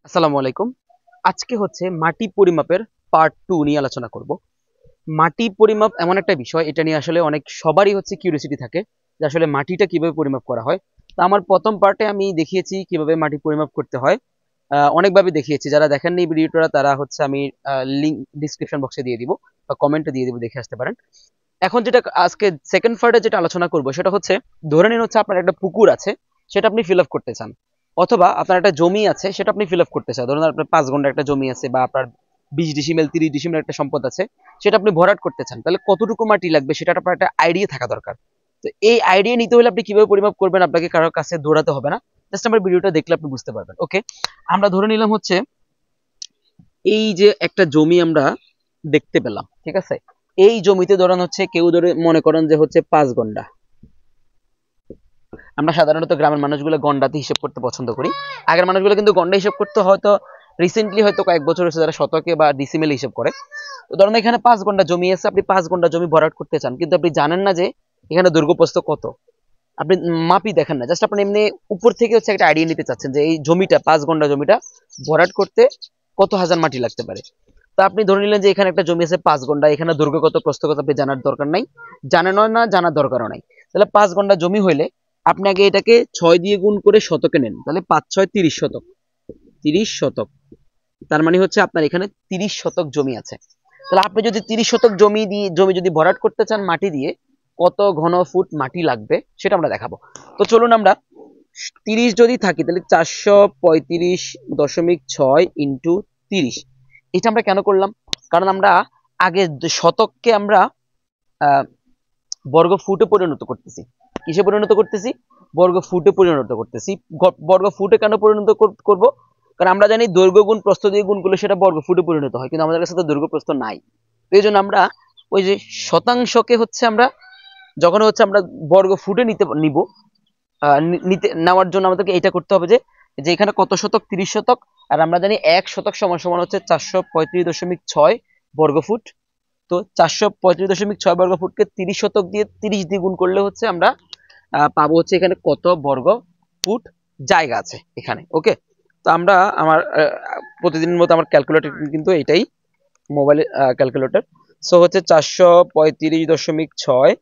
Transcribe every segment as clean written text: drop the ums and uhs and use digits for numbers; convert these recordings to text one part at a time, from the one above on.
আসসালামু আলাইকুম। আজকে হচ্ছে মাটি পরিমাপের পার্ট 2 নিয়ে আলোচনা করব। মাটি পরিমাপ এমন একটা বিষয়, এটা নিয়ে আসলে অনেক সবারই হচ্ছে কিউরিওসিটি থাকে যে আসলে মাটিটা কিভাবে পরিমাপ করা হয়। তো আমার প্রথম পার্টে আমি দেখিয়েছি কিভাবে মাটি পরিমাপ করতে হয়। অনেকভাবে দেখিয়েছি, যারা দেখেননি এই ভিডিওটা তারা হচ্ছে আমি লিংক ডিসক্রিপশন বক্সে দিয়ে দিব বা কমেন্টে দিয়ে দিব, দেখে আসতে পারেন। এখন যেটা আজকে সেকেন্ড পার্টে যেটা আলোচনা করব সেটা হচ্ছে, ধরে নিন হচ্ছে আপনার একটা পুকুর আছে, সেটা আপনি ফিল আপ করতে চান, অথবা আপনার একটা জমি আছে সেটা আপনি ফিল আপ করতে চান। ধরুন আপনার 5 ঘন্টা একটা জমি আছে, বা আপনার 20 ডিসিমেল 30 ডিসিমেল একটা সম্পদ আছে, সেটা আপনি ভরাট করতে চান। তাহলে কতটুকু মাটি লাগবে সেটা আপনার একটা আইডিয়া থাকা দরকার। তো এই আইডিয়া নিতে হলে আপনি কিভাবে পরিমাপ করবেন, আপনাকে কারোর কাছে দৌড়াতে হবে না, জাস্ট আমার ভিডিওটা দেখলে আপনি বুঝতে পারবেন। ওকে, আমরা ধরে নিলাম হচ্ছে এই যে একটা জমি আমরা দেখতে পেলাম, ঠিক আছে। এই জমিতে ধরেন হচ্ছে কেউ ধরে মনে করেন যে হচ্ছে 5 ঘন্টা। আমরা সাধারণত গ্রামের মানুষগুলো গন্ডাতে হিসাব করতে পছন্দ করি। আগের মানুষগুলো কিন্তু গন্ডা হিসাব করতে হয়তো রিসেন্টলি হয়তো কয়েক বছর হচ্ছে যারা শতকে বা ডিসিমেল হিসাব করে। তো ধরেন এখানে 5 ঘন্টা জমি আছে, আপনি 5 ঘন্টা জমি ভরাট করতে চান, কিন্তু আপনি জানেন না যে এখানে দৈর্ঘ্যপ্রস্থ কত। আপনি মাপই দেখেন না, জাস্ট আপনি এমনি উপর থেকে হচ্ছে একটা আইডিয়া নিতে চাচ্ছেন যে এই জমিটা 5 ঘন্টা জমিটা ভরাট করতে কত হাজার মাটি লাগতে পারে। তো আপনি ধরে নিলেন যে এখানে একটা জমি আছে 5 ঘন্টা, এখানে দৈর্ঘ্য কত প্রস্থ কত আপনি জানার দরকার নাই, জানেনও না, জানার দরকারও নাই। তাহলে 5 ঘন্টা জমি হইলে আপনি আগে এটাকে 6 দিয়ে গুণ করে শতকে নেন, তাহলে 5 6 30 শতক। 30 শতক, তার মানে হচ্ছে আপনার এখানে 30 শতক জমি আছে। তাহলে আপনি যদি 30 শতক জমি যদি ভরাট করতে চান মাটি দিয়ে, কত ঘন ফুট মাটি লাগবে সেটা আমরা দেখাবো। তো চলুন আমরা 30 যদি থাকি তাহলে 435.6 ইন্টু 30। এটা আমরা কেন করলাম? কারণ আমরা আগে শতককে আমরা বর্গ ফুটে পরিণত করতেছি। কিসে পরিণত করতেছি? বর্গ ফুটে পরিণত করতেছি। বর্গ ফুটে কেন পরিণত করব? কারণ আমরা জানি দৈর্ঘ্য গুণ প্রস্থ দিয়ে গুণ করলে সেটা বর্গ ফুটে পরিণত হয়, কিন্তু আমাদের কাছে তো দৈর্ঘ্য প্রস্থ নাই। এই জন্য আমরা ওই যে শতাংশকে হচ্ছে আমরা যখন হচ্ছে আমরা বর্গ ফুটে নিব, নেওয়ার জন্য আমাদেরকে এটা করতে হবে যে যে এখানে কত শতক, 30 শতক। আর আমরা জানি 1 শতক সমান সমান হচ্ছে 435.6 বর্গ ফুট। তো 435.6 বর্গ ফুটকে 30 শতক দিয়ে 30 দিয়ে গুণ করলে হচ্ছে আমরা পাবো হচ্ছে এখানে কত বর্গ ফুট জায়গা আছে এখানে। ওকে, তো আমরা আমার প্রতিদিনের মতো আমার ক্যালকুলেটর কিন্তু এটাই, মোবাইলের ক্যালকুলেটর। সো হচ্ছে 435.6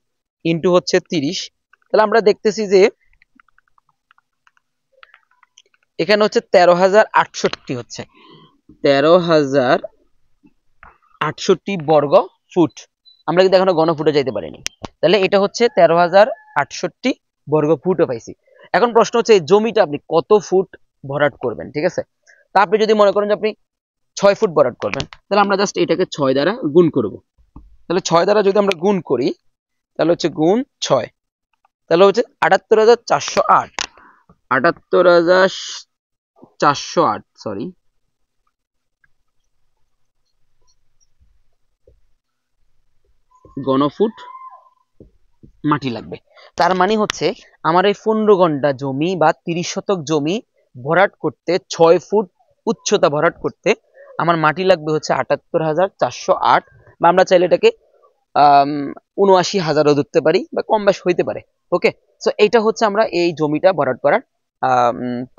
ইন্টু হচ্ছে 30। তাহলে আমরা দেখতেছি যে এখানে হচ্ছে 13,068 হচ্ছে 13,068 বর্গ ফুট। আমরা কিন্তু এখনো ঘনফুটে যাইতে পারিনি। তাহলে এটা হচ্ছে 13,068 বর্গ ফুটও পাইছি। এখন প্রশ্ন হচ্ছে এই জমিটা আপনি কত ফুট ভরাট করবেন, ঠিক আছে। তা আপনি যদি মনে করেন যে আপনি 6 ফুট ভরাট করবেন, তাহলে আমরা জাস্ট এটাকে 6 দ্বারা গুণ করব। তাহলে 6 দ্বারা যদি আমরা গুণ করি, তাহলে হচ্ছে গুণ 6, তাহলে হচ্ছে 78,408। 78,408, সরি, ঘনফুট মাটি লাগবে। তার মানে হচ্ছে আমার এই 15 ঘন্টা জমি বা 30 শতক জমি ভরাট করতে, 6 ফুট উচ্চতা ভরাট করতে আমার মাটি লাগবে হচ্ছে 78,408, বা আমরা চাইলে এটাকে 79,000ও ধরতে পারি, বা কম বেশ হইতে পারে। ওকে, সো এটা হচ্ছে আমরা এই জমিটা ভরাট করার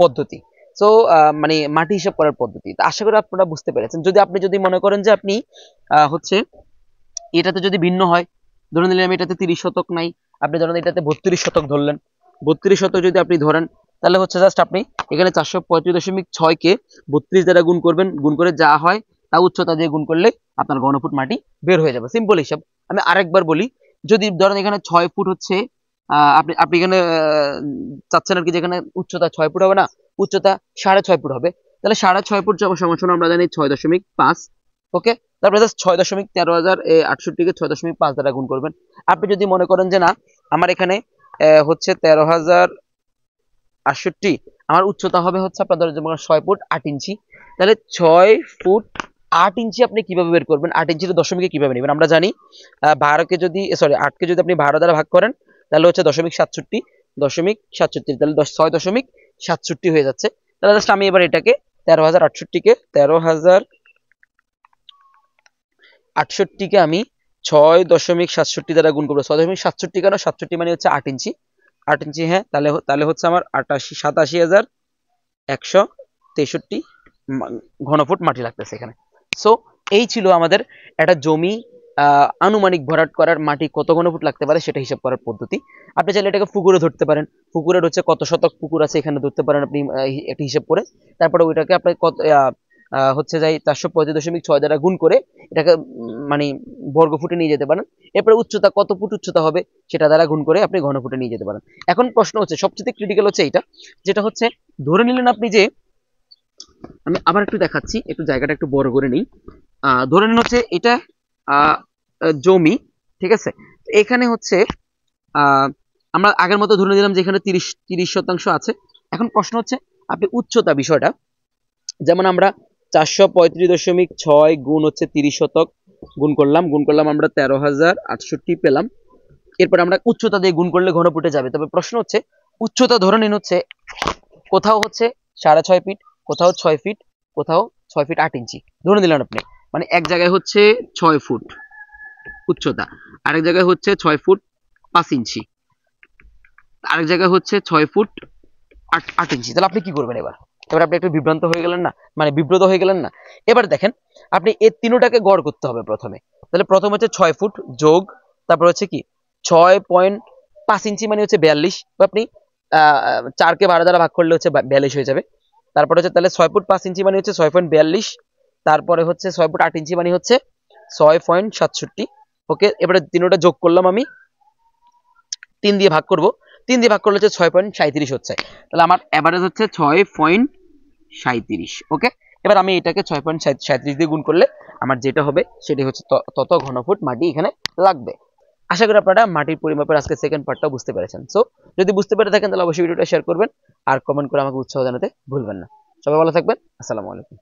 পদ্ধতি। সো মানে মাটি হিসাব করার পদ্ধতি। আশা করি আপনারা বুঝতে পেরেছেন। যদি মনে করেন যে আপনি হচ্ছে এটাতে যদি ভিন্ন হয়, ধরে নিলাম এটাতে 30 শতক নাই, আপনি ধরেন এটাতে 32 শতক ধরলেন। 32 শতক যদি আপনি ধরেন, তাহলে হচ্ছে জাস্ট আপনি এখানে 435.6 কে 32 দ্বারা গুণ করবেন, গুণ করে যা হয় তা উচ্চতা দিয়ে গুণ করলে আপনার ঘনফুট মাটি বের হয়ে যাবে। সিম্পল হিসাব। আমি আরেকবার বলি, যদি ধরেন এখানে 6 ফুট হচ্ছে, আপনি আপনি এখানে চাচ্ছেন আর কি, যেখানে উচ্চতা 6 ফুট হবে না, উচ্চতা 6.5 ফুট হবে। তাহলে 6.5 ফুট সমান আমরা জানি 6.5। ওকে, তারপরে জাস্ট 6.13,068 কে 6.5 দ্বারা গুণ করবেন। আপনি যদি মনে করেন যে না, আমার এখানে হচ্ছে 13,068, আমার উচ্চতা হবে হচ্ছে আপনার ধরেন 6 ফুট 8 ইঞ্চি। তাহলে 6 ফুট 8 ইঞ্চি আপনি কিভাবে বের করবেন, 8 ইঞ্চির দশমিকে কিভাবে নেবেন? আমরা জানি 12কে যদি, সরি, 8কে যদি আপনি 12 দ্বারা ভাগ করেন, তাহলে হচ্ছে 0.67, তাহলে 6.67 হয়ে যাচ্ছে। তাহলে জাস্ট আমি এবার এটাকে 13,068 কে 13,068 আমি 6.67 দ্বারা গুণ করবো। 6.67 কেন? 67 মানে হচ্ছে 8 ইঞ্চি। 8 ইঞ্চি, হ্যাঁ, তাহলে হচ্ছে আমার 87,163 ঘনফুট মাটি লাগতেছে এখানে। সো এই ছিল আমাদের একটা জমি আনুমানিক ভরাট করার মাটি কত ঘনফুট লাগতে পারে সেটা হিসাব করার পদ্ধতি। আপনি চাইলে এটাকে পুকুরে ধরতে পারেন, পুকুরের হচ্ছে কত শতক পুকুর আছে এখানে ধরতে পারেন আপনি একটা হিসাব করে। তারপরে ওইটাকে আপনি কত হচ্ছে যাই 435.6 দ্বারা গুণ করে এটাকে মানে বর্গ ফুটে নিয়ে যেতে পারেন। এরপরে উচ্চতা কত ফুট উচ্চতা হবে সেটা দ্বারা গুণ করে আপনি ঘনফুটে নিয়ে যেতে পারেন। এখন প্রশ্ন হচ্ছে সবচেয়ে ক্রিটিক্যাল হচ্ছে এইটা, যেটা হচ্ছে ধরে নিলেন আপনি যে, আমি আবার একটু দেখাচ্ছি, একটু জায়গাটা একটু বড় করে নিই। ধরে নিন হচ্ছে এটা জমি, ঠিক আছে। এখানে হচ্ছে আমরা আগের মতো ধরে নিলাম যে এখানে 30% আছে। এখন প্রশ্ন হচ্ছে আপনি উচ্চতা বিষয়টা, যেমন আমরা 435.6 গুণ হচ্ছে 30 শতক গুণ করলাম আমরা 13,068 পেলাম। এরপর আমরা উচ্চতা দিয়ে গুণ করলে ঘনফুটে যাবে। তবে প্রশ্ন হচ্ছে উচ্চতা ধরে নিন হচ্ছে কোথাও হচ্ছে 6.5 ফিট, কোথাও 6 ফিট, কোথাও 6 ফিট 8 ইঞ্চি ধরে নিলেন আপনি। মানে এক জায়গায় হচ্ছে 6 ফুট উচ্চতা, আরেক জায়গায় হচ্ছে 6 ফুট 5 ইঞ্চি, আরেক জায়গায় হচ্ছে 6 ফুট 8 ইঞ্চি। তাহলে আপনি কি করবেন এবার? এবার আপনি একটু বিভ্রান্ত হয়ে গেলেন না, মানে বিব্রত হয়ে গেলেন না? এবার দেখেন আপনি এই তিনটাকে গড় করতে হবে প্রথমে। তাহলে প্রথম হচ্ছে 6 ফুট যোগ তারপর হচ্ছে কি 6.5 ইঞ্চি মানে হচ্ছে 42। আপনি 4 কে 12 দ্বারা ভাগ করলে হচ্ছে 42 হয়ে যাবে। তারপরে হচ্ছে তাহলে 6 ফুট 5 ইঞ্চি মানে হচ্ছে 6.42, তারপরে হচ্ছে 6 ফুট 8 ইঞ্চি মানে হচ্ছে 6.67। ওকে, এবারে তিনটা যোগ করলাম আমি, 3 দিয়ে ভাগ করব, 3 দিয়ে ভাগ করলে হচ্ছে 6.37 হচ্ছে। তাহলে আমার এভারেজ হচ্ছে 6.37। ওকে, এবার আমি এটাকে 6.37 দিয়ে গুণ করলে আমার যেটা হবে সেটা হচ্ছে তত ঘনফুট মাটি এখানে লাগবে। আশা করি আপনারা মাটির পরিমাপের আজকে সেকেন্ড পার্টটা বুঝতে পেরেছেন। সো যদি বুঝতে পেরে থাকেন তাহলে অবশ্যই ভিডিওটা শেয়ার করবেন আর কমেন্ট করে আমাকে উৎসাহ জানাতে ভুলবেন না। সবাই ভালো থাকবেন। আসসালামু আলাইকুম।